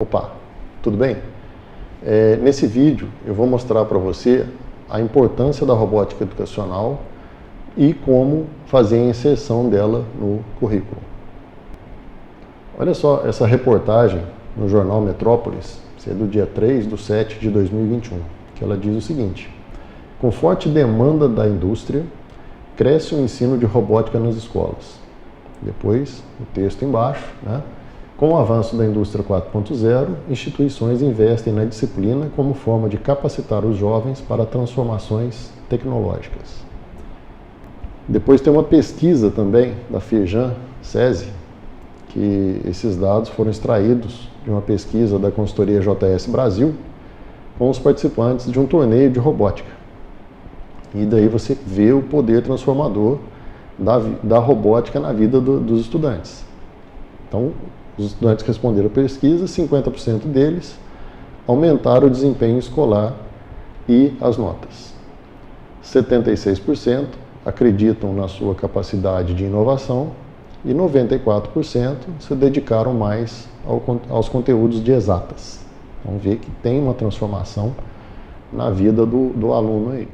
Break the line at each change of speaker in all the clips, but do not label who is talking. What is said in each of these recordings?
Opa, tudo bem? Nesse vídeo eu vou mostrar para você a importância da robótica educacional e como fazer a inserção dela no currículo. Olha só essa reportagem no jornal Metrópolis, é do dia 3/7/2021, que ela diz o seguinte: com forte demanda da indústria, cresce o ensino de robótica nas escolas. Depois, o texto embaixo, né? Com o avanço da indústria 4.0, instituições investem na disciplina como forma de capacitar os jovens para transformações tecnológicas. Depois tem uma pesquisa também da Firjan SESI, que esses dados foram extraídos de uma pesquisa da consultoria JS Brasil com os participantes de um torneio de robótica. E daí você vê o poder transformador da robótica na vida dos estudantes. Então, os estudantes que responderam a pesquisa, 50% deles aumentaram o desempenho escolar e as notas. 76% acreditam na sua capacidade de inovação e 94% se dedicaram mais aos conteúdos de exatas. Vamos ver que tem uma transformação na vida do aluno aí.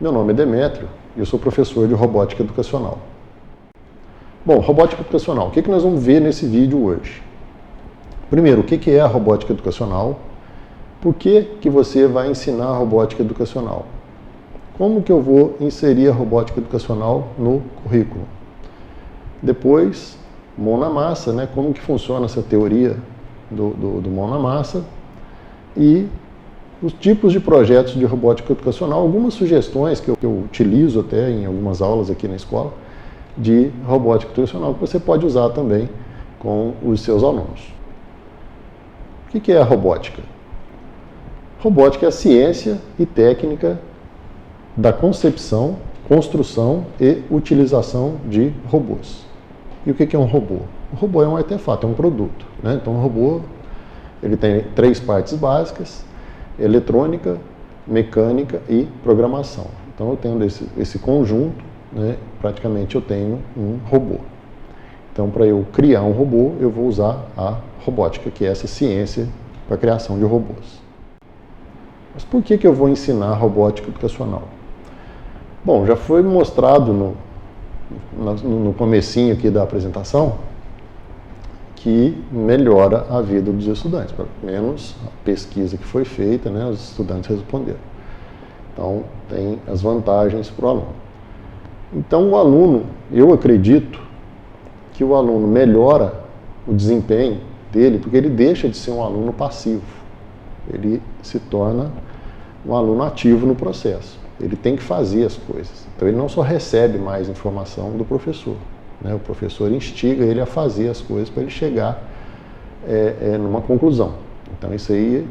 Meu nome é Demétrio e eu sou professor de robótica educacional. Bom, robótica educacional, o que nós vamos ver nesse vídeo hoje? Primeiro, o que é a robótica educacional? Por que você vai ensinar a robótica educacional? Como que eu vou inserir a robótica educacional no currículo? Depois, mão na massa, né? Como que funciona essa teoria do mão na massa? E os tipos de projetos de robótica educacional, algumas sugestões que eu utilizo até em algumas aulas aqui na escola, de robótica educacional, que você pode usar também com os seus alunos. O que é a robótica? Robótica é a ciência e técnica da concepção, construção e utilização de robôs. E o que é um robô? O robô é um artefato, é um produto, né? Então, o robô ele tem 3 partes básicas: eletrônica, mecânica e programação. Então, eu tendo esse conjunto, né, praticamente eu tenho um robô. Então, para eu criar um robô, eu vou usar a robótica, que é essa ciência para a criação de robôs. Mas por que eu vou ensinar robótica educacional? Bom, já foi mostrado no comecinho aqui da apresentação que melhora a vida dos estudantes, pelo menos a pesquisa que foi feita, né, os estudantes responderam. Então, tem as vantagens para o aluno. Então, o aluno, eu acredito que o aluno melhora o desempenho dele, porque ele deixa de ser um aluno passivo. Ele se torna um aluno ativo no processo. Ele tem que fazer as coisas. Então, ele não só recebe mais informação do professor, né? O professor instiga ele a fazer as coisas para ele chegar numa conclusão. Então, isso aí,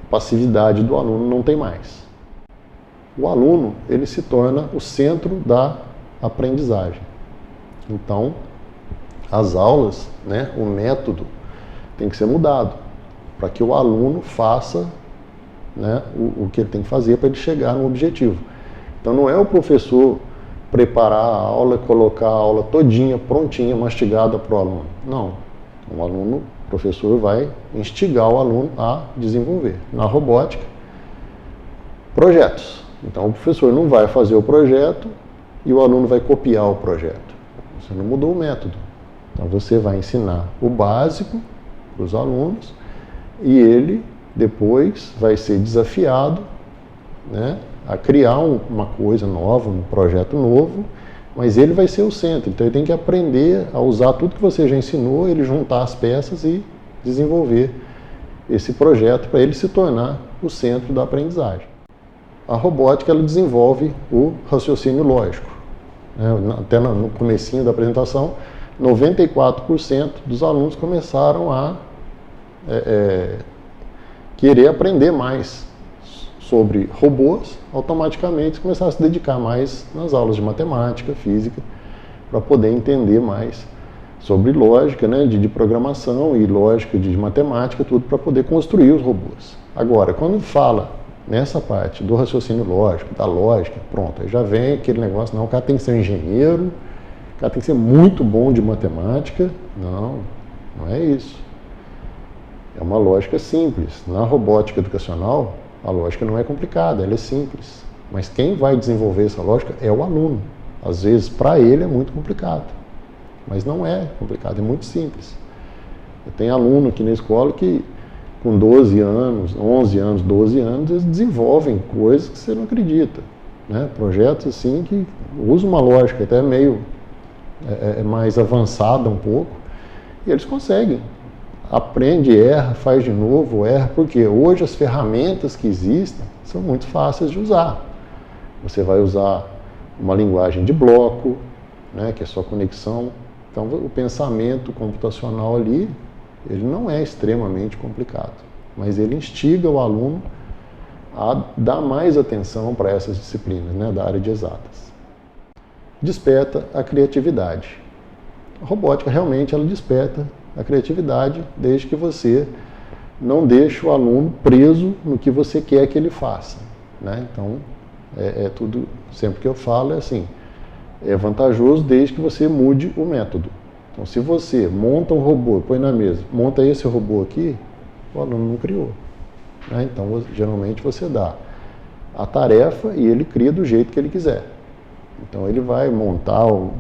a passividade do aluno não tem mais. O aluno, ele se torna o centro da aprendizagem. Então, as aulas, né, o método tem que ser mudado para que o aluno faça, né, o que ele tem que fazer para ele chegar no objetivo. Então, não é o professor preparar a aula, colocar a aula todinha, prontinha, mastigada para o aluno. Não. O professor vai instigar o aluno a desenvolver. Na robótica, projetos. Então, o professor não vai fazer o projeto e o aluno vai copiar o projeto. Você não mudou o método. Então, você vai ensinar o básico para os alunos e ele depois vai ser desafiado, né, a criar uma coisa nova, um projeto novo, mas ele vai ser o centro. Então, ele tem que aprender a usar tudo que você já ensinou, ele juntar as peças e desenvolver esse projeto para ele se tornar o centro da aprendizagem. A robótica, ela desenvolve o raciocínio lógico. Até no comecinho da apresentação, 94% dos alunos começaram a querer aprender mais sobre robôs, automaticamente começaram a se dedicar mais nas aulas de matemática, física, para poder entender mais sobre lógica, né, de programação e lógica de matemática, tudo para poder construir os robôs. Agora, quando fala nessa parte do raciocínio lógico, da lógica, pronto, aí já vem aquele negócio, não, o cara tem que ser um engenheiro, o cara tem que ser muito bom de matemática. Não, não é isso. É uma lógica simples. Na robótica educacional, a lógica não é complicada, ela é simples. Mas quem vai desenvolver essa lógica é o aluno. Às vezes, para ele é muito complicado. Mas não é complicado, é muito simples. Eu tenho aluno aqui na escola que, com 12 anos, 11 anos, 12 anos, eles desenvolvem coisas que você não acredita. Né? Projetos assim que usam uma lógica até meio mais avançada um pouco, e eles conseguem. Aprende, erra, faz de novo, erra, porque hoje as ferramentas que existem são muito fáceis de usar. Você vai usar uma linguagem de bloco, né, que é só conexão. Então o pensamento computacional ali, ele não é extremamente complicado, mas ele instiga o aluno a dar mais atenção para essas disciplinas, né, da área de exatas. Desperta a criatividade. A robótica realmente ela desperta a criatividade desde que você não deixe o aluno preso no que você quer que ele faça. Né? Então, tudo, sempre que eu falo, é assim, é vantajoso desde que você mude o método. Então, se você monta um robô, põe na mesa, monta esse robô aqui, o aluno não criou. Né? Então, geralmente você dá a tarefa e ele cria do jeito que ele quiser. Então, ele vai montar um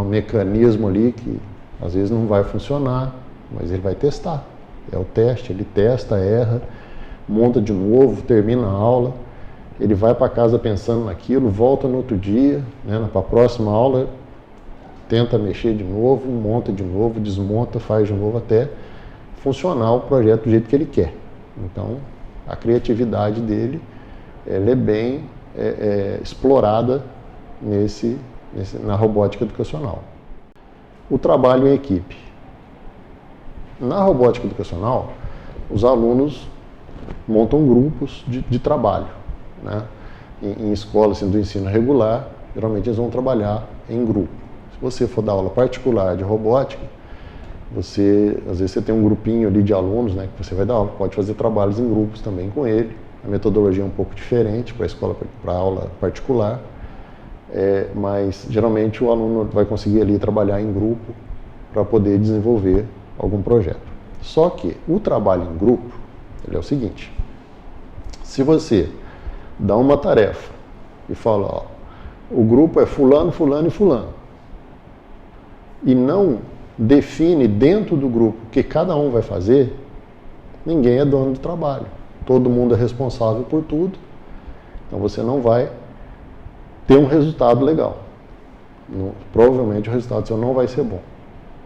mecanismo ali que às vezes não vai funcionar, mas ele vai testar. É o teste, ele testa, erra, monta de novo, termina a aula, ele vai para casa pensando naquilo, volta no outro dia, né, para a próxima aula, tenta mexer de novo, monta de novo, desmonta, faz de novo até funcionar o projeto do jeito que ele quer. Então, a criatividade dele ela é bem explorada na robótica educacional. O trabalho em equipe. Na robótica educacional, os alunos montam grupos de trabalho. Né? Em escolas assim, do ensino regular, geralmente eles vão trabalhar em grupo. Se você for dar aula particular de robótica, às vezes você tem um grupinho ali de alunos, né, que você vai dar aula, pode fazer trabalhos em grupos também com ele. A metodologia é um pouco diferente para aula particular. Mas geralmente o aluno vai conseguir ali trabalhar em grupo para poder desenvolver algum projeto. Só que o trabalho em grupo ele é o seguinte: se você dá uma tarefa e fala, ó, o grupo é fulano, fulano e fulano, e não define dentro do grupo o que cada um vai fazer, ninguém é dono do trabalho. Todo mundo é responsável por tudo, então você não vai ter um resultado legal. Provavelmente o resultado seu não vai ser bom,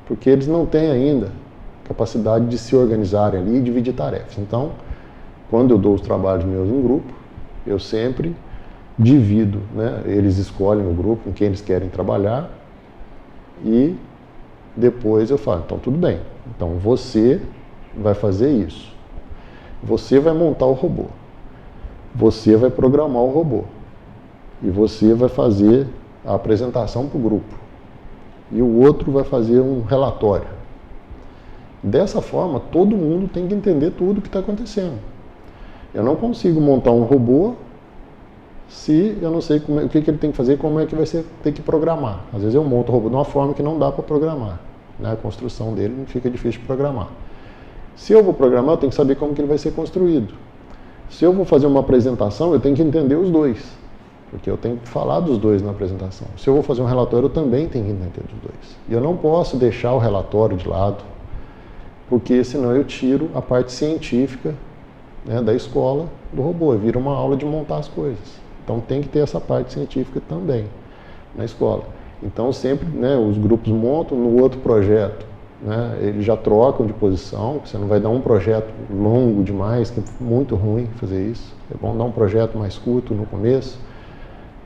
porque eles não têm ainda capacidade de se organizarem ali e dividir tarefas. Então, quando eu dou os trabalhos meus em grupo, eu sempre divido, né? Eles escolhem o grupo com quem eles querem trabalhar e depois eu falo, então tudo bem, então você vai fazer isso, você vai montar o robô, você vai programar o robô, e você vai fazer a apresentação para o grupo. E o outro vai fazer um relatório. Dessa forma, todo mundo tem que entender tudo o que está acontecendo. Eu não consigo montar um robô se eu não sei o que ele tem que fazer, como é que vai ter que programar. Às vezes eu monto o robô de uma forma que não dá para programar. Né? A construção dele fica difícil de programar. Se eu vou programar, eu tenho que saber como que ele vai ser construído. Se eu vou fazer uma apresentação, eu tenho que entender os dois. Porque eu tenho que falar dos dois na apresentação. Se eu vou fazer um relatório, eu também tenho que entender dos dois. E eu não posso deixar o relatório de lado, porque senão eu tiro a parte científica, né, da escola do robô. Vira uma aula de montar as coisas. Então tem que ter essa parte científica também na escola. Então sempre, né, os grupos montam no outro projeto. Né, eles já trocam de posição, você não vai dar um projeto longo demais, que é muito ruim fazer isso. É bom dar um projeto mais curto no começo,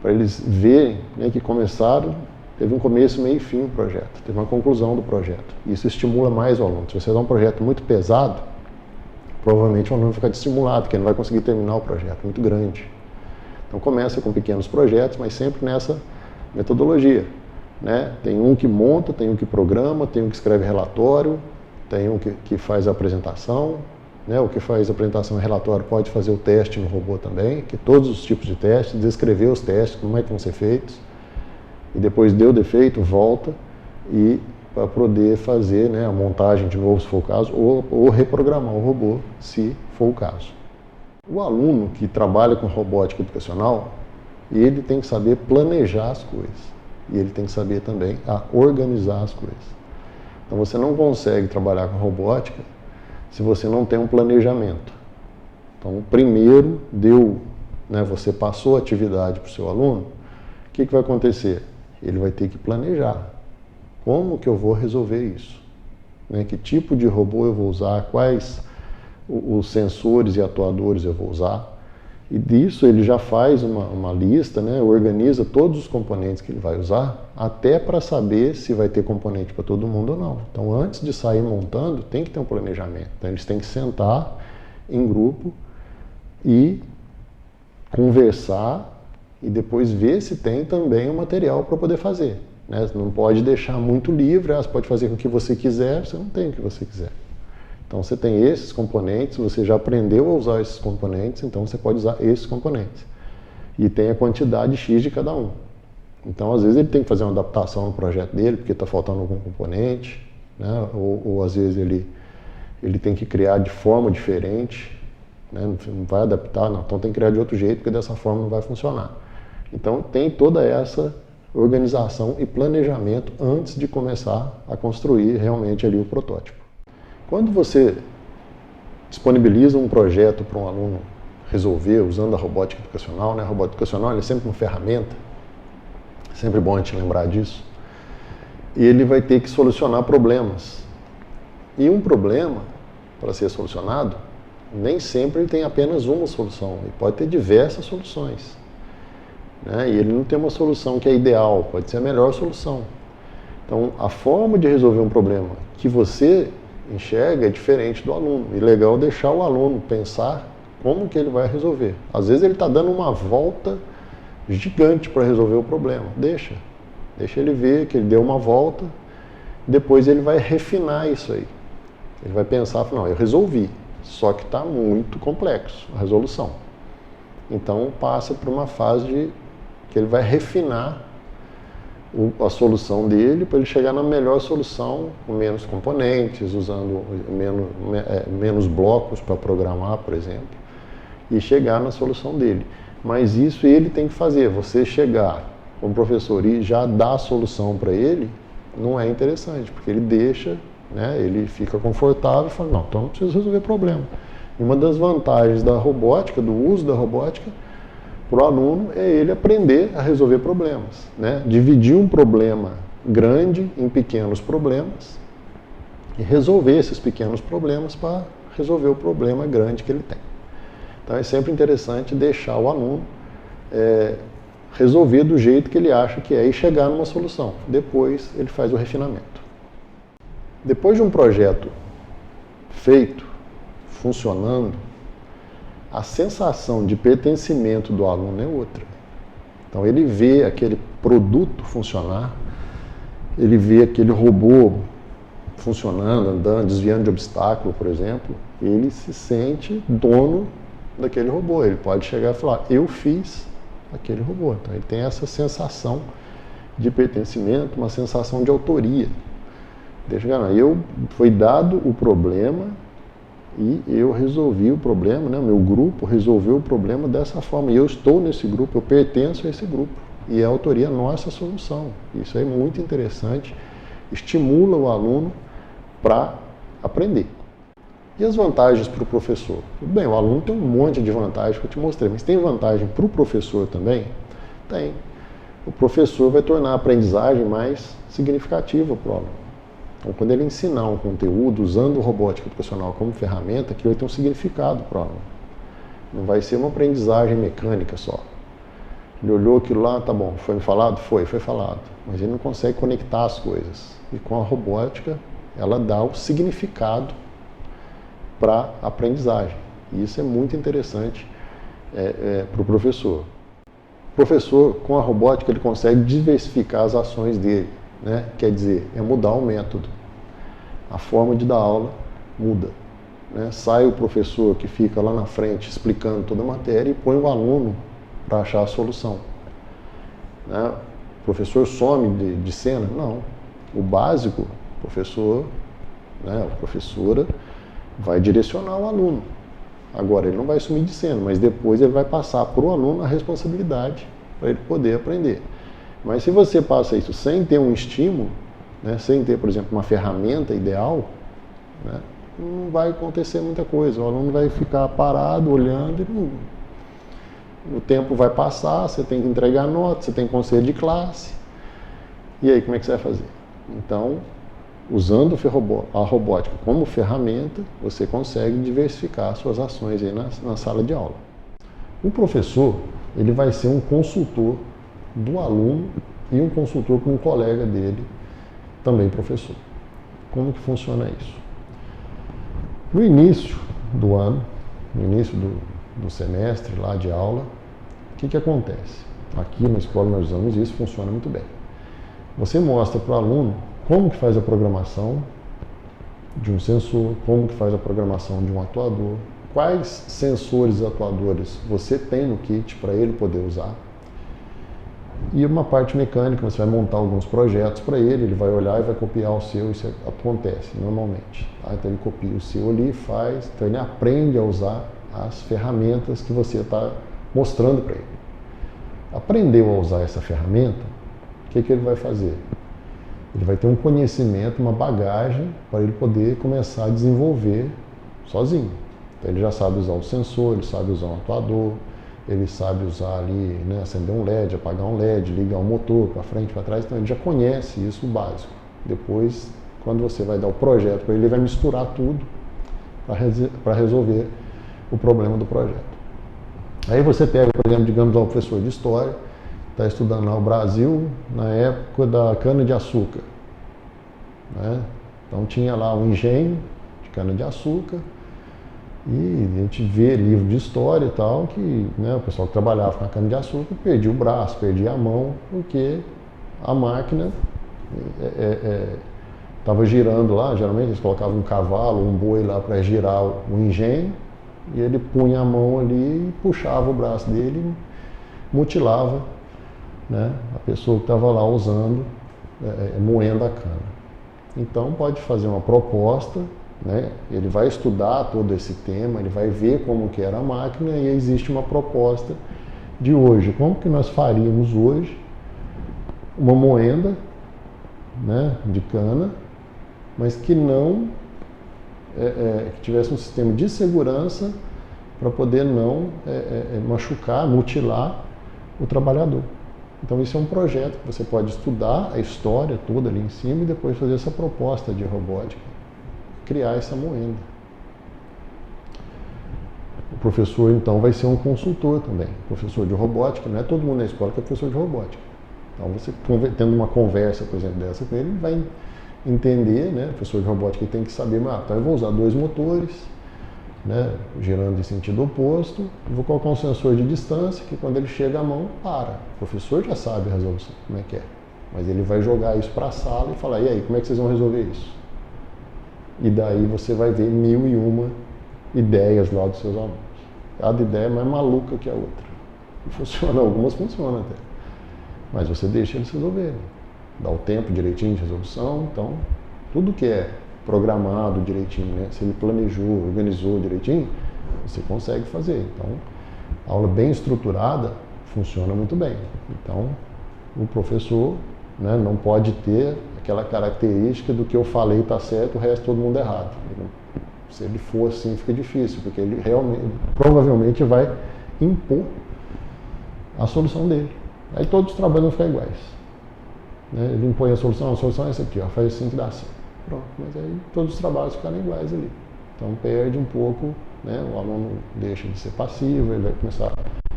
para eles verem, né, que começaram, teve um começo, meio e fim o projeto, teve uma conclusão do projeto. Isso estimula mais o aluno. Se você dá um projeto muito pesado, provavelmente o aluno vai ficar desestimulado, porque ele não vai conseguir terminar o projeto, muito grande. Então começa com pequenos projetos, mas sempre nessa metodologia. Né? Tem um que monta, tem um que programa, tem um que escreve relatório, tem um que faz a apresentação. Né? O que faz a apresentação e relatório pode fazer o teste no robô também, que todos os tipos de testes, descrever os testes, como é que vão ser feitos, e depois deu defeito, volta e para poder fazer, né, a montagem de novo, se for o caso, ou reprogramar o robô, se for o caso. O aluno que trabalha com robótica educacional, ele tem que saber planejar as coisas. E ele tem que saber também organizar as coisas. Então você não consegue trabalhar com robótica se você não tem um planejamento. Então primeiro você passou a atividade para o seu aluno, o que vai acontecer? Ele vai ter que planejar. Como que eu vou resolver isso? Que tipo de robô eu vou usar? Quais os sensores e atuadores eu vou usar? E disso ele já faz uma lista, organiza todos os componentes que ele vai usar, até para saber se vai ter componente para todo mundo ou não. Então antes de sair montando, tem que ter um planejamento. Então eles têm que sentar em grupo e conversar e depois ver se tem também o material para poder fazer. Você não pode deixar muito livre, você pode fazer com o que você quiser, você não tem o que você quiser. Então você tem esses componentes, você já aprendeu a usar esses componentes, então você pode usar esses componentes. E tem a quantidade X de cada um. Então às vezes ele tem que fazer uma adaptação no projeto dele, porque está faltando algum componente, ou às vezes ele tem que criar de forma diferente, não vai adaptar, não, então tem que criar de outro jeito, porque dessa forma não vai funcionar. Então tem toda essa organização e planejamento antes de começar a construir realmente ali o protótipo. Quando você disponibiliza um projeto para um aluno resolver usando a robótica educacional, a robótica educacional é sempre uma ferramenta, é sempre bom a gente lembrar disso, e ele vai ter que solucionar problemas. E um problema, para ser solucionado, nem sempre ele tem apenas uma solução, ele pode ter diversas soluções. E ele não tem uma solução que é ideal, pode ser a melhor solução. Então, a forma de resolver um problema que você enxerga é diferente do aluno. E legal deixar o aluno pensar como que ele vai resolver. Às vezes ele está dando uma volta gigante para resolver o problema. Deixa ele ver que ele deu uma volta, depois ele vai refinar isso aí. Ele vai pensar, não, eu resolvi, só que está muito complexo a resolução. Então passa por uma fase que ele vai refinar a solução dele para ele chegar na melhor solução, com menos componentes, usando menos blocos para programar, por exemplo, e chegar na solução dele. Mas isso ele tem que fazer. Você chegar como professor e já dar a solução para ele, não é interessante, porque ele deixa, ele fica confortável e fala, não, então não preciso resolver problema. E uma das vantagens da robótica, do uso da robótica, para o aluno é ele aprender a resolver problemas, dividir um problema grande em pequenos problemas e resolver esses pequenos problemas para resolver o problema grande que ele tem. Então é sempre interessante deixar o aluno resolver do jeito que ele acha que é e chegar numa solução. Depois ele faz o refinamento. Depois de um projeto feito, funcionando, a sensação de pertencimento do aluno é outra. Então ele vê aquele produto funcionar, ele vê aquele robô funcionando, andando, desviando de obstáculo, por exemplo, ele se sente dono daquele robô. Ele pode chegar e falar, eu fiz aquele robô. Então ele tem essa sensação de pertencimento, uma sensação de autoria. Foi dado o problema e eu resolvi o problema, meu grupo resolveu o problema dessa forma. E eu estou nesse grupo, eu pertenço a esse grupo. E a autoria é nossa solução. Isso é muito interessante, estimula o aluno para aprender. E as vantagens para o professor? Tudo bem, o aluno tem um monte de vantagens que eu te mostrei, mas tem vantagem para o professor também? Tem. O professor vai tornar a aprendizagem mais significativa para o aluno. Então, quando ele ensinar um conteúdo usando robótica educacional como ferramenta, aquilo vai ter um significado para o aluno. Não vai ser uma aprendizagem mecânica só. Ele olhou aquilo lá, tá bom, foi falado? Foi falado. Mas ele não consegue conectar as coisas. E com a robótica, ela dá o significado para a aprendizagem. E isso é muito interessante para o professor. O professor, com a robótica, ele consegue diversificar as ações dele. Quer dizer, é mudar o método. A forma de dar aula muda. Sai o professor que fica lá na frente explicando toda a matéria e põe o aluno para achar a solução. O professor some de cena? Não. O básico professor, né, a professora vai direcionar o aluno. Agora, ele não vai sumir de cena, mas depois ele vai passar para o aluno a responsabilidade para ele poder aprender. Mas se você passa isso sem ter um estímulo, né, sem ter, por exemplo, uma ferramenta ideal, né, não vai acontecer muita coisa. O aluno vai ficar parado, olhando, e o tempo vai passar, você tem que entregar nota, você tem conselho de classe. E aí, como é que você vai fazer? Então, usando a robótica como ferramenta, você consegue diversificar suas ações aí na sala de aula. O professor, ele vai ser um consultor do aluno e um consultor com um colega dele, também professor. Como que funciona isso? No início do ano, no início do semestre lá de aula, o que acontece? Aqui na escola nós usamos isso, funciona muito bem. Você mostra para o aluno como que faz a programação de um sensor, como que faz a programação de um atuador, quais sensores e atuadores você tem no kit para ele poder usar. E uma parte mecânica, você vai montar alguns projetos para ele vai olhar e vai copiar o seu, isso acontece normalmente. Tá? Então ele copia o seu ali, faz, então ele aprende a usar as ferramentas que você está mostrando para ele. Aprendeu a usar essa ferramenta, o que ele vai fazer? Ele vai ter um conhecimento, uma bagagem para ele poder começar a desenvolver sozinho. Então ele já sabe usar o sensor, ele sabe usar um atuador, ele sabe usar ali, né, acender um LED, apagar um LED, ligar um motor para frente, para trás, então ele já conhece isso, o básico. Depois, quando você vai dar o projeto para ele, ele vai misturar tudo para resolver o problema do projeto. Aí você pega, por exemplo, digamos, um professor de História, está estudando lá o Brasil na época da cana-de-açúcar. Né? Então tinha lá um engenho de cana-de-açúcar, e a gente vê livro de história e tal, que, né, o pessoal que trabalhava com a cana-de-açúcar perdia o braço, perdia a mão, porque a máquina estava girando lá. Geralmente eles colocavam um cavalo, um boi lá para girar o engenho, e ele punha a mão ali e puxava o braço dele e mutilava, né, a pessoa que estava lá usando, moendo a cana. Então pode fazer uma proposta, né, ele vai estudar todo esse tema, ele vai ver como que era a máquina, e existe uma proposta de hoje. Como que nós faríamos hoje uma moenda, né, de cana, mas que não que tivesse um sistema de segurança para poder não machucar, mutilar o trabalhador. Então isso é um projeto que você pode estudar a história toda ali em cima e depois fazer essa proposta de robótica, criar essa moenda. O professor então vai ser um consultor também, professor de robótica. Não é todo mundo na escola que é professor de robótica. Então você tendo uma conversa, por exemplo, dessa com ele, ele vai entender, né, o professor de robótica tem que saber, então eu vou usar 2 motores, né, girando em sentido oposto, e vou colocar um sensor de distância que quando ele chega à mão, para. O professor já sabe a resolução, como é que é, mas ele vai jogar isso para a sala e falar, e aí, como é que vocês vão resolver isso? E daí você vai ver 1001 ideias lá dos seus alunos. Cada ideia é mais maluca que a outra. Funciona, algumas funcionam até, mas você deixa eles resolverem. Dá o tempo direitinho de resolução, então tudo que é programado direitinho, né? Se ele planejou, organizou direitinho, você consegue fazer. Então, a aula bem estruturada funciona muito bem. Então, o professor, né, não pode ter aquela característica do que eu falei está certo, o resto todo mundo errado. Se ele for assim, fica difícil, porque ele realmente, provavelmente vai impor a solução dele. Aí todos os trabalhos vão ficar iguais. Né? Ele impõe a solução é essa aqui, ó, faz assim que dá assim. Pronto, mas aí todos os trabalhos ficaram iguais ali. Então perde um pouco, né? O aluno deixa de ser passivo, ele vai começar,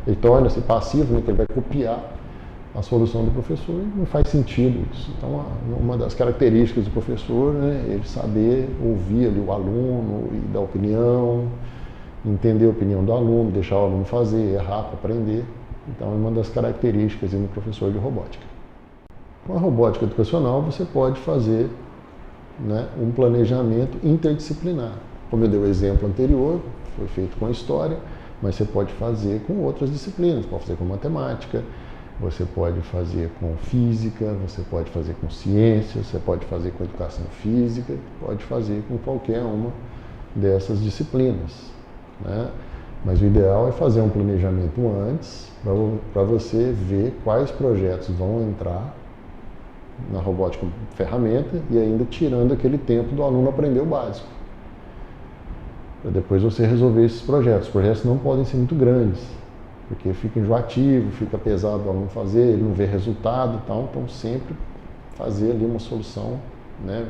ele torna-se passivo, né? Que ele vai copiar a solução do professor, e não faz sentido isso. Então uma das características do professor, né, é ele saber ouvir ali o aluno e dar opinião, entender a opinião do aluno, deixar o aluno fazer, errar para aprender. Então é uma das características do professor de robótica. Com a robótica educacional você pode fazer, né, um planejamento interdisciplinar. Como eu dei o exemplo anterior, foi feito com a história, mas você pode fazer com outras disciplinas, pode fazer com matemática, Você pode fazer com física, você pode fazer com ciência, você pode fazer com educação física, pode fazer com qualquer uma dessas disciplinas, né? Mas o ideal é fazer um planejamento antes, para você ver quais projetos vão entrar na robótica ferramenta e ainda tirando aquele tempo do aluno aprender o básico. Para depois você resolver esses projetos. Os projetos não podem ser muito grandes, porque fica enjoativo, fica pesado o aluno fazer, ele não vê resultado e tal. Então sempre fazer ali uma solução, né,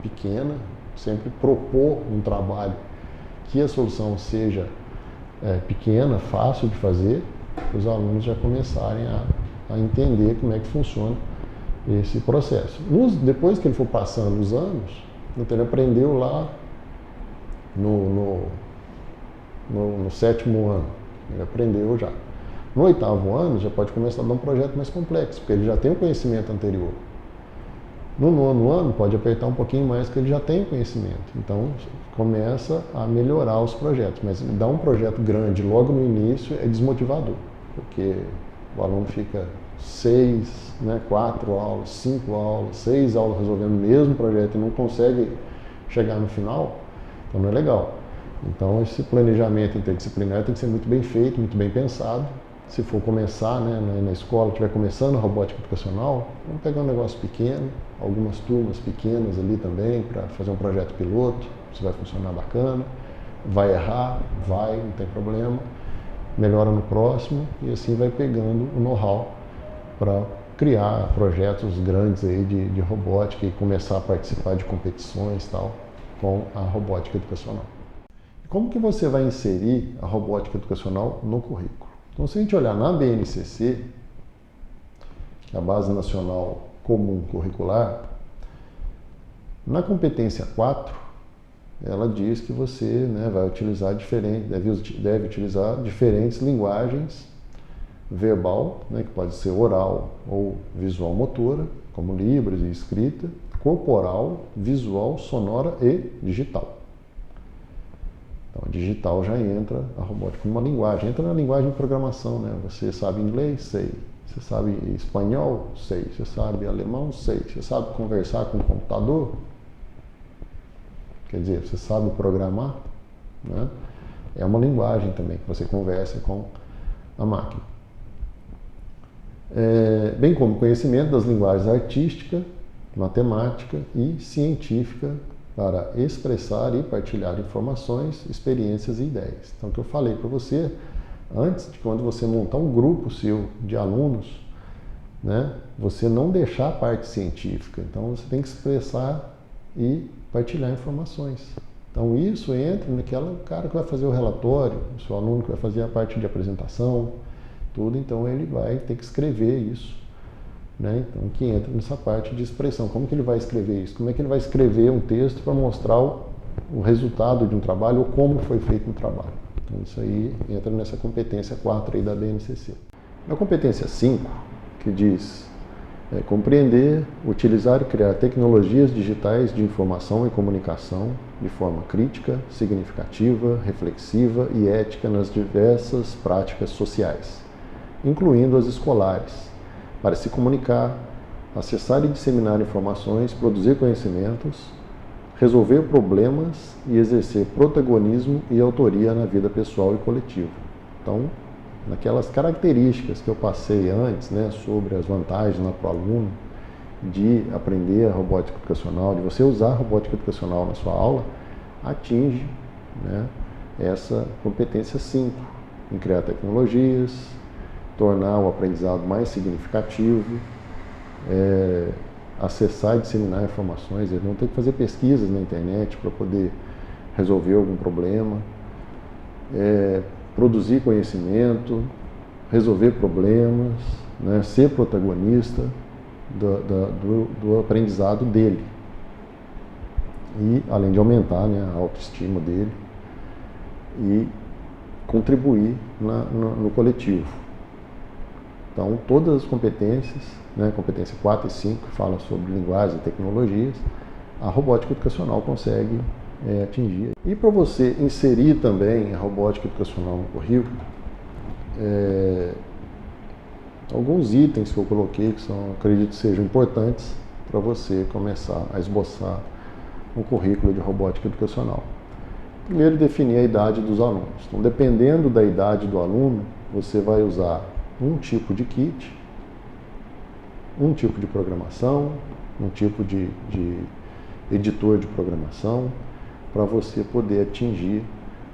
pequena, sempre propor um trabalho que a solução seja pequena, fácil de fazer, para os alunos já começarem a entender como é que funciona esse processo. Depois que ele for passando os anos, ele aprendeu lá no 7º ano, ele aprendeu já. No 8º ano já pode começar a dar um projeto mais complexo, porque ele já tem o conhecimento anterior. No 9º ano pode apertar um pouquinho mais, porque ele já tem o conhecimento. Então começa a melhorar os projetos, mas dar um projeto grande logo no início é desmotivador, porque o aluno fica 4 aulas, 5 aulas, 6 aulas resolvendo o mesmo projeto e não consegue chegar no final, então não é legal. Então esse planejamento interdisciplinar tem que ser muito bem feito, muito bem pensado. Se for começar, né, na escola, estiver começando a robótica educacional, vamos pegar um negócio pequeno, algumas turmas pequenas ali também, para fazer um projeto piloto, se vai funcionar bacana, vai errar, não tem problema, melhora no próximo e assim vai pegando o know-how para criar projetos grandes aí de robótica e começar a participar de competições e tal com a robótica educacional. Como que você vai inserir a robótica educacional no currículo? Então, se a gente olhar na BNCC, que é a Base Nacional Comum Curricular, na competência 4, ela diz que você, né, vai utilizar deve utilizar diferentes linguagens verbal, né, que pode ser oral ou visual motora, como Libras e escrita, corporal, visual, sonora e digital. Então, digital já entra a robótica como uma linguagem. Entra na linguagem de programação, né? Você sabe inglês? Sei. Você sabe espanhol? Sei. Você sabe alemão? Sei. Você sabe conversar com o computador? Quer dizer, você sabe programar? Né? É uma linguagem também que você conversa com a máquina. Bem como conhecimento das linguagens artística, matemática e científica, para expressar e partilhar informações, experiências e ideias. Então, o que eu falei para você, antes de quando você montar um grupo seu de alunos, né, você não deixar a parte científica. Então, você tem que expressar e partilhar informações. Então, isso entra naquele cara que vai fazer o relatório, o seu aluno que vai fazer a parte de apresentação, tudo. Então, ele vai ter que escrever isso. Né? Então, que entra nessa parte de expressão. Como que ele vai escrever isso? Como é que ele vai escrever um texto para mostrar o resultado de um trabalho ou como foi feito o trabalho? Então, isso aí entra nessa competência 4 aí da BNCC. Na competência 5, que diz compreender, utilizar e criar tecnologias digitais de informação e comunicação de forma crítica, significativa, reflexiva e ética nas diversas práticas sociais, incluindo as escolares, para se comunicar, acessar e disseminar informações, produzir conhecimentos, resolver problemas e exercer protagonismo e autoria na vida pessoal e coletiva. Então, naquelas características que eu passei antes, né, sobre as vantagens para o aluno de aprender a robótica educacional, de você usar a robótica educacional na sua aula, atinge, né, essa competência 5, em criar tecnologias, tornar o aprendizado mais significativo, acessar e disseminar informações. Eles vão ter que fazer pesquisas na internet para poder resolver algum problema, produzir conhecimento, resolver problemas, né, ser protagonista do aprendizado dele. E além de aumentar, né, a autoestima dele e contribuir no coletivo. Então, todas as competências, né, competência 4 e 5, fala sobre linguagens e tecnologias, a robótica educacional consegue atingir. E para você inserir também a robótica educacional no currículo, alguns itens que eu coloquei que acredito que sejam importantes para você começar a esboçar um currículo de robótica educacional. Primeiro, definir a idade dos alunos. Então, dependendo da idade do aluno, você vai usar um tipo de kit, um tipo de programação, um tipo de editor de programação, para você poder atingir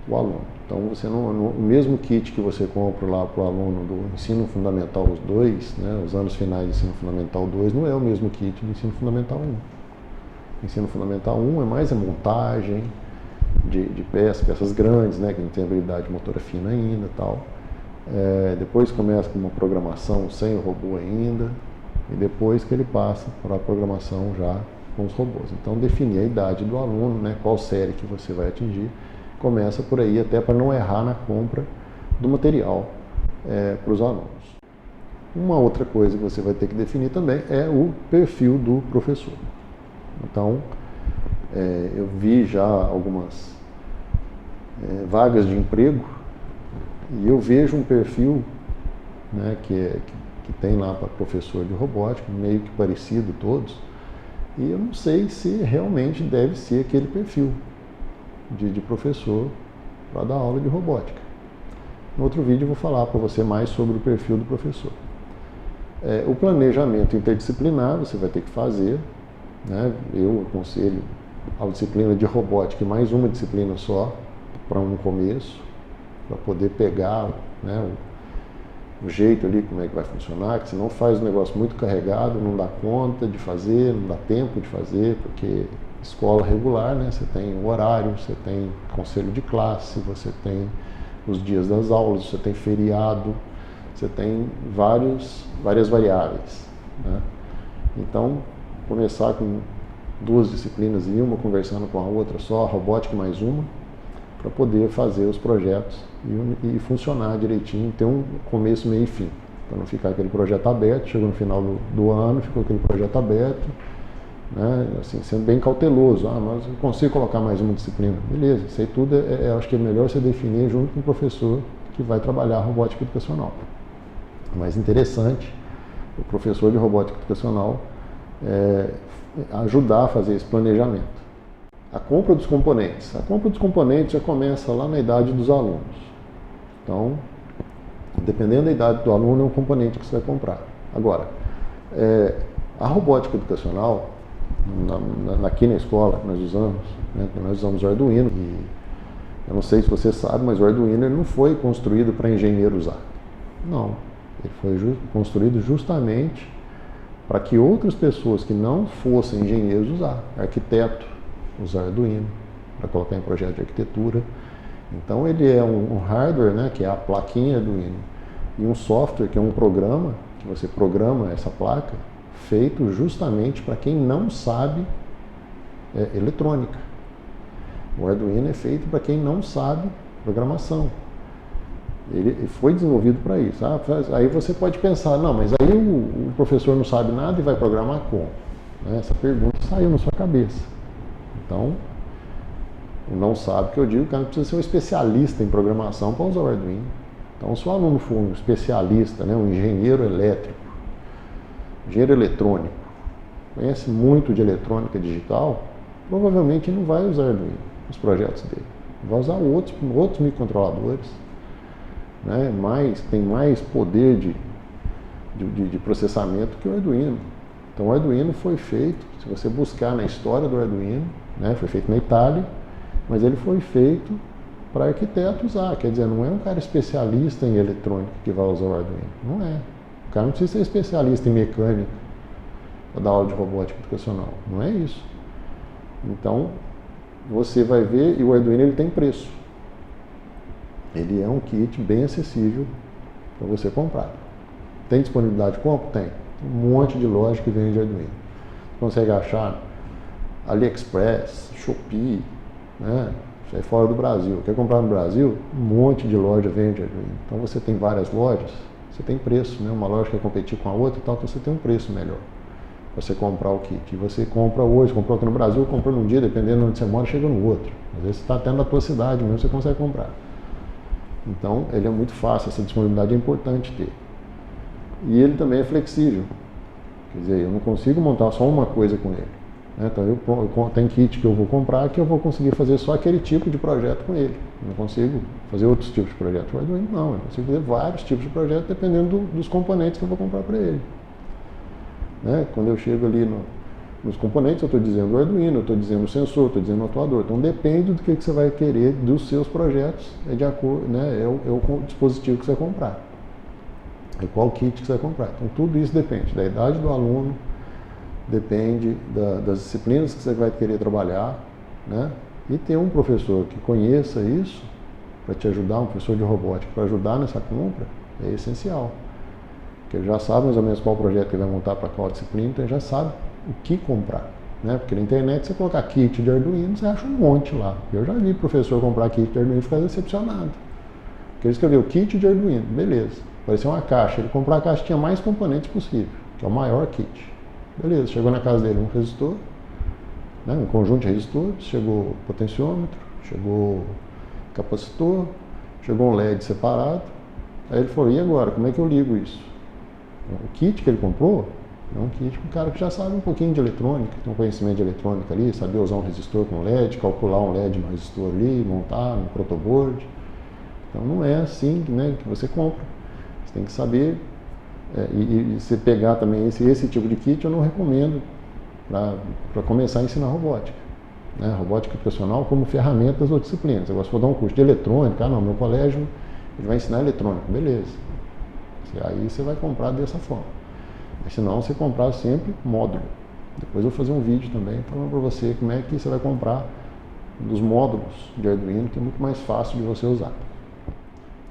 o aluno. Então, você o mesmo kit que você compra lá para o aluno do ensino fundamental 2, né, os anos finais do ensino fundamental 2, não é o mesmo kit do ensino fundamental 1. O ensino fundamental 1 é mais a montagem de peças grandes, né, que não tem habilidade motora fina ainda e tal. Depois começa com uma programação sem o robô ainda, e depois que ele passa para a programação já com os robôs. Então, definir a idade do aluno, né, qual série que você vai atingir, começa por aí, até para não errar na compra do material para os alunos. Uma outra coisa que você vai ter que definir também é o perfil do professor. Então, eu vi já algumas vagas de emprego e eu vejo um perfil, né, que tem lá para professor de robótica, meio que parecido todos, e eu não sei se realmente deve ser aquele perfil de professor para dar aula de robótica. No outro vídeo eu vou falar para você mais sobre o perfil do professor. O planejamento interdisciplinar você vai ter que fazer, né? Eu aconselho a disciplina de robótica e mais uma disciplina só para um começo, para poder pegar, né, o jeito ali, como é que vai funcionar, que senão faz um negócio muito carregado, não dá conta de fazer, não dá tempo de fazer, porque escola regular, né, você tem o horário, você tem conselho de classe, você tem os dias das aulas, você tem feriado, você tem várias variáveis, né? Então, começar com 2 disciplinas e uma conversando com a outra só, a robótica mais uma, para poder fazer os projetos e funcionar direitinho, ter um começo, meio e fim, para não ficar aquele projeto aberto, chegou no final do ano, ficou aquele projeto aberto, né, assim, sendo bem cauteloso, mas eu consigo colocar mais uma disciplina, beleza, isso aí tudo acho que é melhor você definir junto com o professor que vai trabalhar a robótica educacional. Mais interessante, o professor de robótica educacional ajudar a fazer esse planejamento. A compra dos componentes. A compra dos componentes já começa lá na idade dos alunos. Então, dependendo da idade do aluno, é um componente que você vai comprar. Agora, a robótica educacional, aqui na escola, nós usamos o Arduino. E eu não sei se você sabe, mas o Arduino ele não foi construído para engenheiro usar. Não, ele foi construído justamente para que outras pessoas que não fossem engenheiros usar, arquiteto, usar Arduino para colocar em projeto de arquitetura. Então ele é um hardware, né, que é a plaquinha Arduino, e um software que é um programa, que você programa essa placa, feito justamente para quem não sabe eletrônica. O Arduino é feito para quem não sabe programação. Ele foi desenvolvido para isso. Aí você pode pensar, não, mas aí o professor não sabe nada e vai programar como? Essa pergunta saiu na sua cabeça. Então, não sabe o que eu digo, o cara precisa ser um especialista em programação para usar o Arduino. Então, se o aluno for um especialista, né, um engenheiro elétrico, engenheiro eletrônico, conhece muito de eletrônica digital, provavelmente não vai usar Arduino nos projetos dele. Vai usar outros microcontroladores, né, tem mais poder de processamento que o Arduino. Então, o Arduino foi feito, se você buscar na história do Arduino, né, foi feito na Itália, mas ele foi feito para arquiteto usar, quer dizer, não é um cara especialista em eletrônica que vai usar o Arduino, não é. O cara não precisa ser especialista em mecânica para dar aula de robótica educacional, não é isso. Então, você vai ver, e o Arduino ele tem preço. Ele é um kit bem acessível para você comprar. Tem disponibilidade de compra? Tem. Um monte de loja que vende Arduino. Você consegue achar AliExpress, Shopee, né? Isso aí fora do Brasil. Quer comprar no Brasil? Um monte de loja vende Arduino. Então você tem várias lojas, você tem preço, né? Uma loja quer competir com a outra e tal, então você tem um preço melhor para você comprar o kit. E você compra hoje, comprou aqui no Brasil, comprou num dia, dependendo de onde você mora, chega no outro. Às vezes você está até na tua cidade mesmo, você consegue comprar. Então ele é muito fácil, essa disponibilidade é importante ter. e ele também é flexível. Quer dizer, eu não consigo montar só uma coisa com ele. Né? Então tem kit que eu vou comprar que eu vou conseguir fazer só aquele tipo de projeto com ele. Eu não consigo fazer outros tipos de projetos com o Arduino, não. Eu consigo fazer vários tipos de projetos dependendo dos componentes que eu vou comprar para ele. Né? Quando eu chego ali nos componentes, eu estou dizendo o Arduino, eu estou dizendo o sensor, estou dizendo o atuador. Então depende do que você vai querer dos seus projetos, de acordo, né? É o dispositivo que você vai comprar. É qual kit que você vai comprar. Então tudo isso depende da idade do aluno, depende das disciplinas que você vai querer trabalhar, né? E ter um professor que conheça isso para te ajudar, um professor de robótica para ajudar nessa compra, é essencial. Porque ele já sabe mais ou menos qual projeto que ele vai montar para qual disciplina, então ele já sabe o que comprar, né? Porque na internet você colocar kit de Arduino, você acha um monte lá. Eu já vi professor comprar kit de Arduino e ficar decepcionado. Porque ele escreveu kit de Arduino, beleza. Parecia uma caixa, ele comprou a caixa que tinha mais componentes possível, que é o maior kit. Beleza, chegou na casa dele um resistor, né? Um conjunto de resistores, chegou potenciômetro, chegou capacitor, chegou um LED separado. Aí ele falou, e agora, como é que eu ligo isso? O kit que ele comprou é um kit com um cara que já sabe um pouquinho de eletrônica, tem um conhecimento de eletrônica ali, saber usar um resistor com LED, calcular um LED no resistor ali, montar no protoboard. Então não é assim, né, que você compra. Você tem que saber, e se pegar também esse tipo de kit, eu não recomendo para começar a ensinar robótica. Né, robótica educacional como ferramentas ou disciplinas. Agora, se for dar um curso de eletrônica, não, meu colégio ele vai ensinar eletrônica, beleza. Aí você vai comprar dessa forma. Mas, senão, você comprar sempre módulo. Depois eu vou fazer um vídeo também falando para você como é que você vai comprar dos módulos de Arduino, que é muito mais fácil de você usar.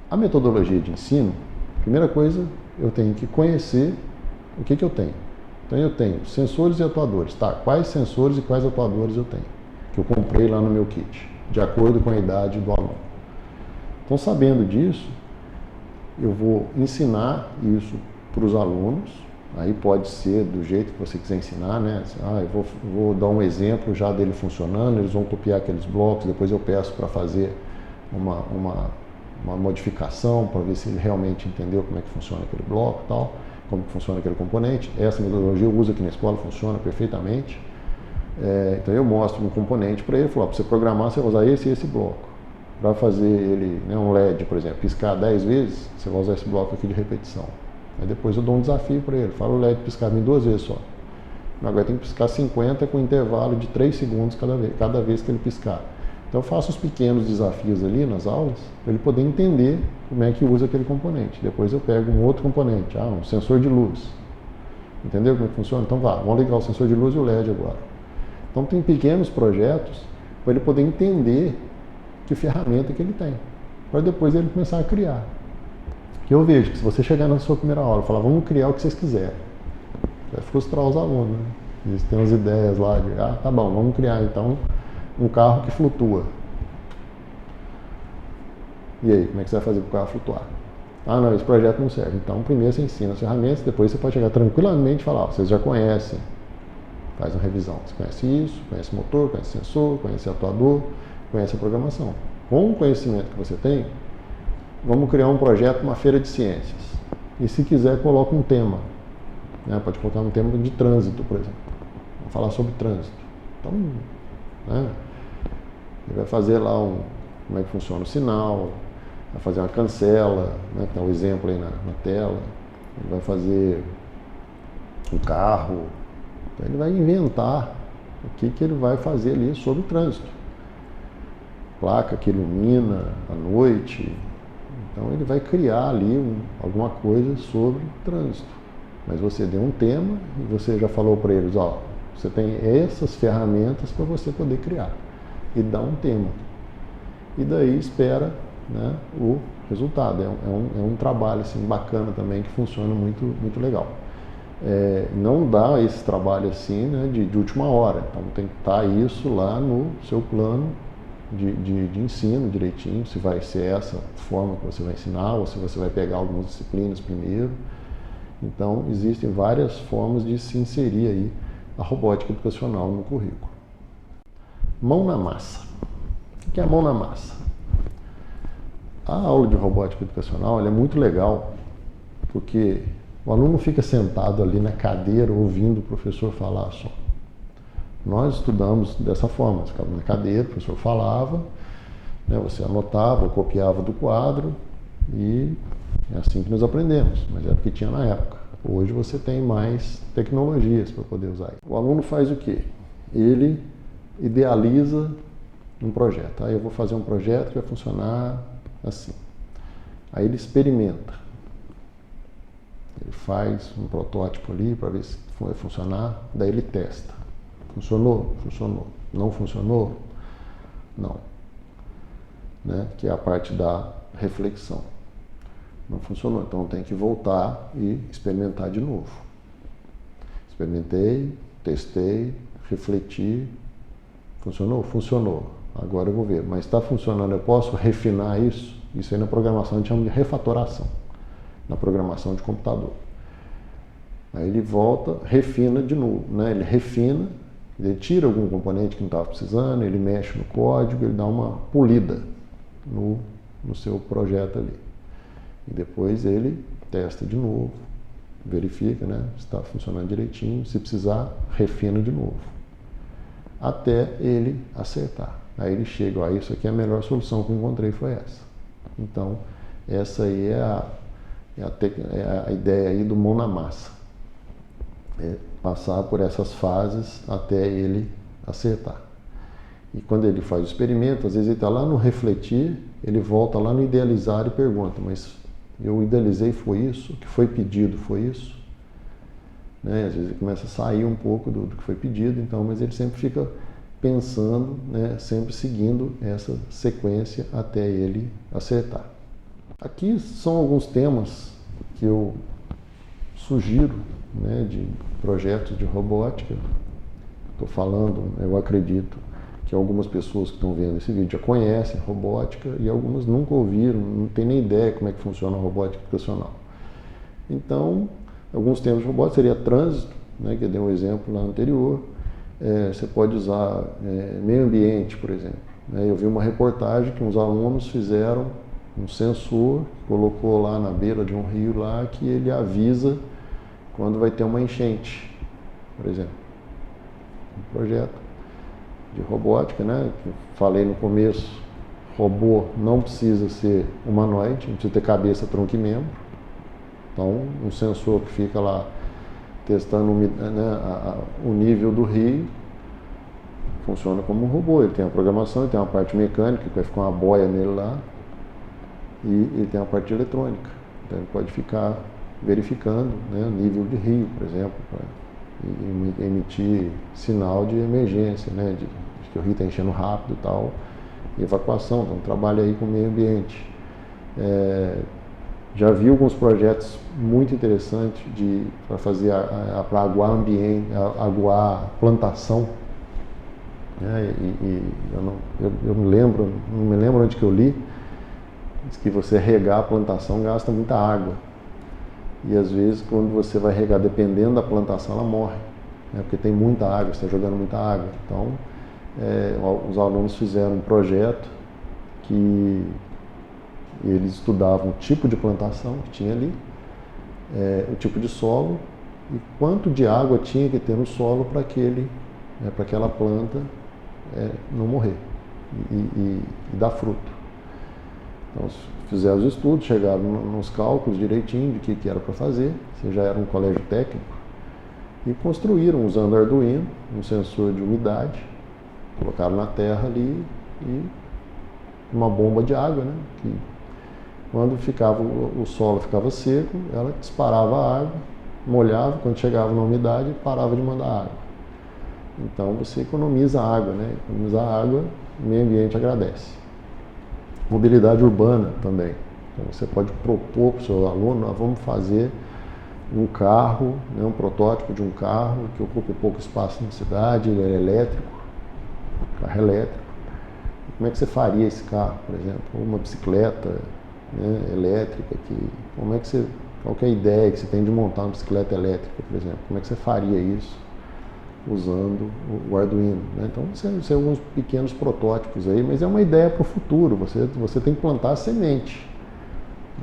A metodologia de ensino, primeira coisa, eu tenho que conhecer o que eu tenho. Então eu tenho sensores e atuadores. Tá, quais sensores e quais atuadores eu tenho? Que eu comprei lá no meu kit, de acordo com a idade do aluno. Então, sabendo disso, eu vou ensinar isso para os alunos. Aí pode ser do jeito que você quiser ensinar, né? Eu vou dar um exemplo já dele funcionando, eles vão copiar aqueles blocos, depois eu peço para fazer uma modificação para ver se ele realmente entendeu como é que funciona aquele bloco e tal, como que funciona aquele componente. Essa metodologia eu uso aqui na escola, funciona perfeitamente. Então eu mostro um componente para ele, falo, para você programar, você vai usar esse e esse bloco. Para fazer ele, né, um LED, por exemplo, piscar 10 vezes, você vai usar esse bloco aqui de repetição. Aí depois eu dou um desafio para ele, falo o LED piscar 2 vezes só. Agora tem que piscar 50 com intervalo de 3 segundos cada vez que ele piscar. Então eu faço os pequenos desafios ali nas aulas, para ele poder entender como é que usa aquele componente. Depois eu pego um outro componente, um sensor de luz. Entendeu como é que funciona? Então vamos ligar o sensor de luz e o LED agora. Então tem pequenos projetos para ele poder entender que ferramenta que ele tem, para depois ele começar a criar. Que eu vejo que se você chegar na sua primeira aula e falar, vamos criar o que vocês quiserem, vai frustrar os alunos, né? Eles têm umas ideias lá de, tá bom, vamos criar então um carro que flutua. E aí, como é que você vai fazer para o carro flutuar? Não, esse projeto não serve. Então primeiro você ensina as ferramentas, depois você pode chegar tranquilamente e falar, vocês já conhecem, faz uma revisão. Você conhece isso, conhece motor, conhece sensor, conhece atuador, conhece a programação. Com o conhecimento que você tem, vamos criar um projeto, uma feira de ciências. E se quiser, coloca um tema. Né? Pode colocar um tema de trânsito, por exemplo. Vamos falar sobre trânsito. Então, né? Ele vai fazer lá como é que funciona o sinal, vai fazer uma cancela, né? Tem um exemplo aí na tela. Ele vai fazer um carro. Então, ele vai inventar o que ele vai fazer ali sobre o trânsito. Placa que ilumina à noite. Então ele vai criar ali alguma coisa sobre trânsito. Mas você deu um tema e você já falou para eles, você tem essas ferramentas para você poder criar. E dá um tema. E daí espera, né, o resultado. É um trabalho assim, bacana também, que funciona muito, muito legal. Não dá esse trabalho assim, né, de última hora. Então tem que estar isso lá no seu plano de ensino direitinho, se vai ser essa forma que você vai ensinar, ou se você vai pegar algumas disciplinas primeiro. Então, existem várias formas de se inserir aí a robótica educacional no currículo. Mão na massa. O que é a mão na massa? A aula de robótica educacional ela é muito legal, porque O aluno fica sentado ali na cadeira ouvindo o professor falar só. Nós estudamos dessa forma, você ficava na cadeira, o professor falava, né, você anotava ou copiava do quadro e é assim que nós aprendemos, mas era o que tinha na época. Hoje você tem mais tecnologias para poder usar. O aluno faz o quê? Ele idealiza um projeto. Aí eu vou fazer um projeto que vai funcionar assim. Aí ele experimenta. Ele faz um protótipo ali para ver se vai funcionar, daí ele testa. Funcionou? Funcionou. Não funcionou? Não. Né? Que é a parte da reflexão. Não funcionou, então tem que voltar e experimentar de novo. Experimentei, testei, refleti. Funcionou? Funcionou. Agora eu vou ver. Mas está funcionando, eu posso refinar isso? Isso aí na programação a gente chama de refatoração. Na programação de computador. Aí ele volta, refina de novo. Né? Ele refina, ele tira algum componente que não estava precisando, ele mexe no código, ele dá uma polida no seu projeto ali. E depois ele testa de novo, verifica, né, se está funcionando direitinho, se precisar, refina de novo. Até ele acertar. Aí ele chega, ó, isso aqui é a melhor solução que eu encontrei, foi essa. Então, essa aí é a ideia aí do mão na massa. É passar por essas fases até ele acertar. E quando ele faz o experimento, às vezes ele está lá no refletir, ele volta lá no idealizar e pergunta, mas eu idealizei, foi isso? O que foi pedido foi isso? Né? Às vezes ele começa a sair um pouco do que foi pedido, então, mas ele sempre fica pensando, né? Sempre seguindo essa sequência até ele acertar. Aqui são alguns temas que eu sugiro, né, de projetos de robótica. Estou falando, eu acredito que algumas pessoas que estão vendo esse vídeo já conhecem robótica e algumas nunca ouviram, não tem nem ideia como é que funciona a robótica educacional. Então, alguns termos de robótica seria trânsito, né, que eu dei um exemplo lá anterior. Você pode usar meio ambiente, por exemplo. Eu vi uma reportagem que uns alunos fizeram um sensor, colocou lá na beira de um rio lá, que ele avisa quando vai ter uma enchente, por exemplo. Um projeto de robótica, né? Falei no começo, robô não precisa ser humanoide, não precisa ter cabeça, tronco e membro. Então, um sensor que fica lá testando, né, o nível do rio, funciona como um robô. Ele tem a programação, ele tem uma parte mecânica, que vai ficar uma boia nele lá, e ele tem a parte eletrônica. Então, ele pode ficar verificando, né, o nível de rio, por exemplo, para emitir sinal de emergência, né, de que o rio está enchendo rápido e tal, e evacuação. Então, trabalha aí com o meio ambiente. Já vi alguns projetos muito interessantes para fazer, para aguar ambiente, aguar plantação. Né? Eu me lembro, não me lembro onde que eu li, diz que você regar a plantação gasta muita água. E às vezes quando você vai regar, dependendo da plantação, ela morre, né? Porque tem muita água, você está jogando muita água. Então, os alunos fizeram um projeto que eles estudavam o tipo de plantação que tinha ali, o tipo de solo e quanto de água tinha que ter no solo para aquela planta não morrer e dar fruto. Então, fizeram os estudos, chegaram nos cálculos direitinho de que era para fazer, você já era um colégio técnico, e construíram, usando Arduino, um sensor de umidade, colocaram na terra ali e uma bomba de água, né? Que quando o solo ficava seco, ela disparava a água, molhava, quando chegava na umidade, parava de mandar água. Então você economiza água, né? Economiza água, o meio ambiente agradece. Mobilidade urbana também. Então você pode propor para o seu aluno, vamos fazer um carro, né, um protótipo de um carro que ocupe pouco espaço na cidade, ele é elétrico, carro elétrico. Como é que você faria esse carro, por exemplo? Ou uma bicicleta, né, elétrica, qual que é a ideia que você tem de montar uma bicicleta elétrica, por exemplo? Como é que você faria isso usando o Arduino? Né? Então, são alguns pequenos protótipos aí, mas é uma ideia para o futuro. Você tem que plantar a semente.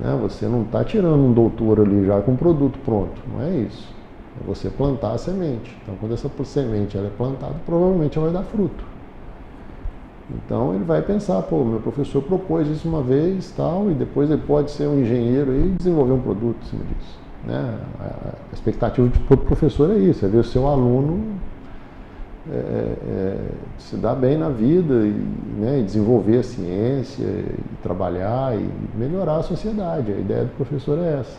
né? Você não está tirando um doutor ali já com um produto pronto, não é isso. É você plantar a semente. Então, quando essa semente ela é plantada, provavelmente ela vai dar fruto. Então, ele vai pensar, pô, meu professor propôs isso uma vez, tal, e depois ele pode ser um engenheiro e desenvolver um produto em cima disso, né? A expectativa do professor é isso, é ver o seu aluno se dar bem na vida e, né, desenvolver a ciência, e trabalhar e melhorar a sociedade. A ideia do professor é essa.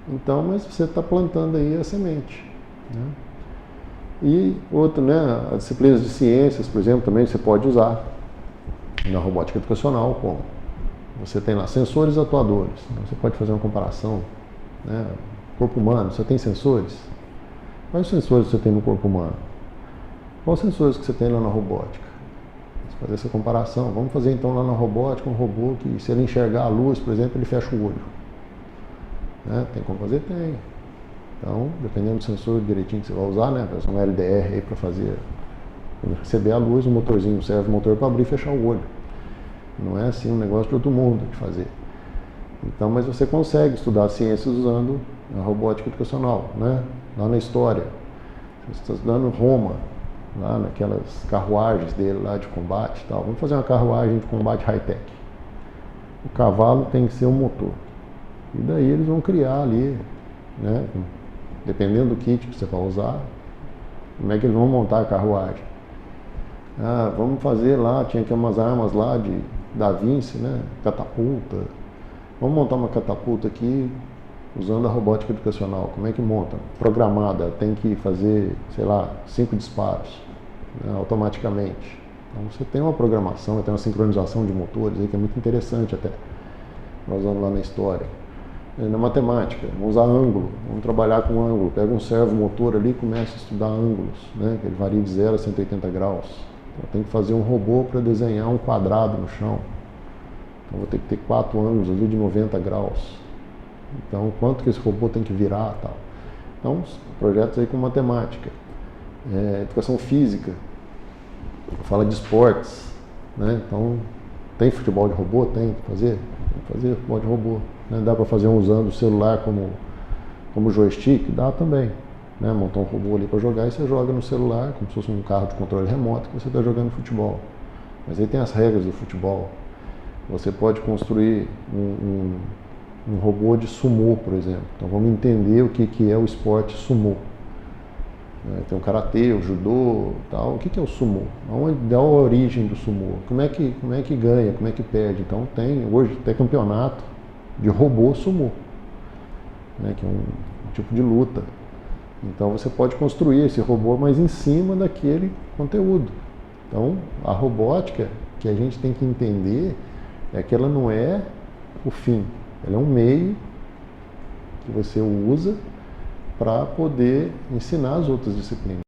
Então, mas você está plantando aí a semente, né? E outra, né, as disciplinas de ciências, por exemplo, também você pode usar na robótica educacional, como você tem lá sensores atuadores. Então, você pode fazer uma comparação, né? Corpo humano, você tem sensores? Quais sensores você tem no corpo humano? Quais sensores que você tem lá na robótica? Vamos fazer essa comparação. Vamos fazer então lá na robótica um robô que, se ele enxergar a luz, por exemplo, ele fecha o olho. Né? Tem como fazer? Tem. Então, dependendo do sensor direitinho que você vai usar, né? Vai usar um LDR aí para fazer, quando receber a luz, o motorzinho serve o motor para abrir e fechar o olho. Não é assim um negócio de outro mundo de fazer. Então, mas você consegue estudar ciências usando a robótica educacional, né? Lá na história. Você está estudando Roma, lá naquelas carruagens dele lá de combate e tal. Vamos fazer uma carruagem de combate high-tech. O cavalo tem que ser o motor. E daí eles vão criar ali, né? Dependendo do kit que você vai usar, como é que eles vão montar a carruagem. Ah, vamos fazer lá, tinha que umas armas lá de Da Vinci, né? Catapulta. Vamos montar uma catapulta aqui usando a robótica educacional. Como é que monta? Programada, tem que fazer, sei lá, 5 disparos, né, automaticamente. Então você tem uma programação, tem uma sincronização de motores aí que é muito interessante até. Nós vamos lá na história. Na matemática, vamos usar ângulo, vamos trabalhar com ângulo. Pega um servomotor ali e começa a estudar ângulos, né, que ele varia de 0 a 180 graus. Então tem que fazer um robô para desenhar um quadrado no chão. Então vou ter que ter 4 ângulos ali de 90 graus. Então, quanto que esse robô tem que virar, tal. Então, projetos aí com matemática. Educação física, fala de esportes, né? Então, tem futebol de robô? Tem que fazer futebol de robô, né? Dá para fazer usando o celular como joystick? Dá também, né? Montar um robô ali para jogar e você joga no celular, como se fosse um carro de controle remoto, que você está jogando futebol. Mas aí tem as regras do futebol. Você pode construir um robô de sumô, por exemplo. Então vamos entender o que é o esporte sumô. Tem o karatê, o judô, tal. O que é o sumô? Onde dá a origem do sumô? Como é que ganha? Como é que perde? Então tem hoje até campeonato de robô sumô, né, que é um tipo de luta. Então você pode construir esse robô, mas em cima daquele conteúdo. Então a robótica que a gente tem que entender é que ela não é o fim. Ela é um meio que você usa para poder ensinar as outras disciplinas.